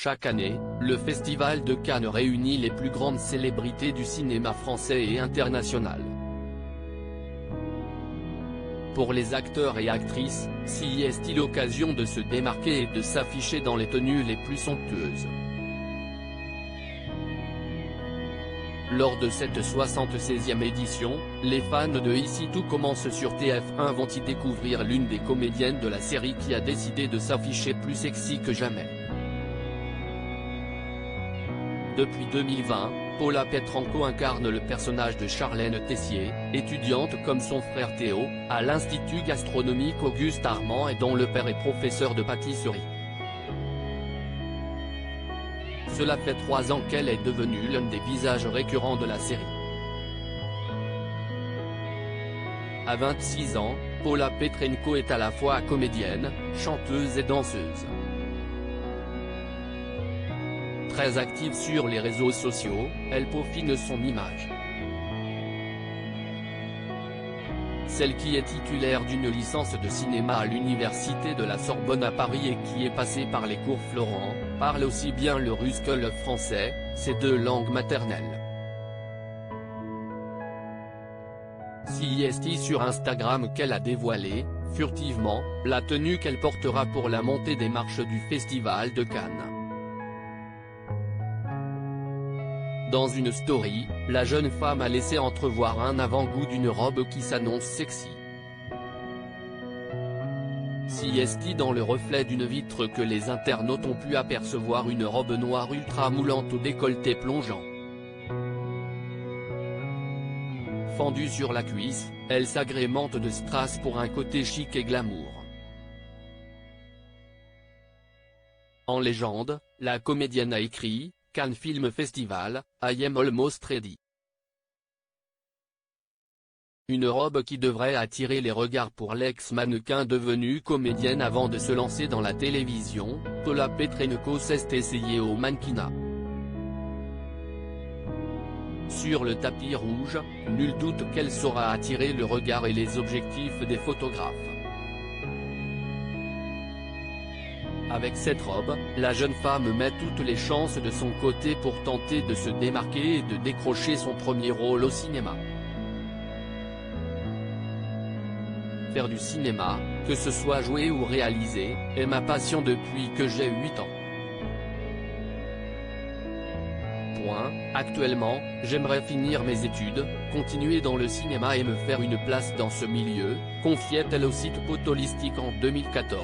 Chaque année, le Festival de Cannes réunit les plus grandes célébrités du cinéma français et international. Pour les acteurs et actrices, c'est l'occasion de se démarquer et de s'afficher dans les tenues les plus somptueuses. Lors de cette 76e édition, les fans de Ici Tout commence sur TF1 vont y découvrir l'une des comédiennes de la série qui a décidé de s'afficher plus sexy que jamais. Depuis 2020, Paula Petrenko incarne le personnage de Charlène Tessier, étudiante comme son frère Théo, à l'Institut gastronomique Auguste Armand et dont le père est professeur de pâtisserie. Cela fait 3 ans qu'elle est devenue l'un des visages récurrents de la série. À 26 ans, Paula Petrenko est à la fois comédienne, chanteuse et danseuse. Très active sur les réseaux sociaux, elle peaufine son image. Celle qui est titulaire d'une licence de cinéma à l'université de la Sorbonne à Paris et qui est passée par les cours Florent, parle aussi bien le russe que le français, ses 2 langues maternelles. C'est sur Instagram qu'elle a dévoilé, furtivement, la tenue qu'elle portera pour la montée des marches du Festival de Cannes. Dans une story, la jeune femme a laissé entrevoir un avant-goût d'une robe qui s'annonce sexy. C'est dans le reflet d'une vitre que les internautes ont pu apercevoir une robe noire ultra moulante au décolleté plongeant. Fendue sur la cuisse, elle s'agrémente de strass pour un côté chic et glamour. En légende, la comédienne a écrit « Cannes Film Festival, I am almost ready ». Une robe qui devrait attirer les regards pour l'ex-mannequin devenue comédienne avant de se lancer dans la télévision. Paula Petrenko s'est essayée au mannequinat. Sur le tapis rouge, nul doute qu'elle saura attirer le regard et les objectifs des photographes. Avec cette robe, la jeune femme met toutes les chances de son côté pour tenter de se démarquer et de décrocher son premier rôle au cinéma. Faire du cinéma, que ce soit jouer ou réaliser, est ma passion depuis que j'ai 8 ans. Actuellement, j'aimerais finir mes études, continuer dans le cinéma et me faire une place dans ce milieu, confiait-elle au site Potolistique en 2014.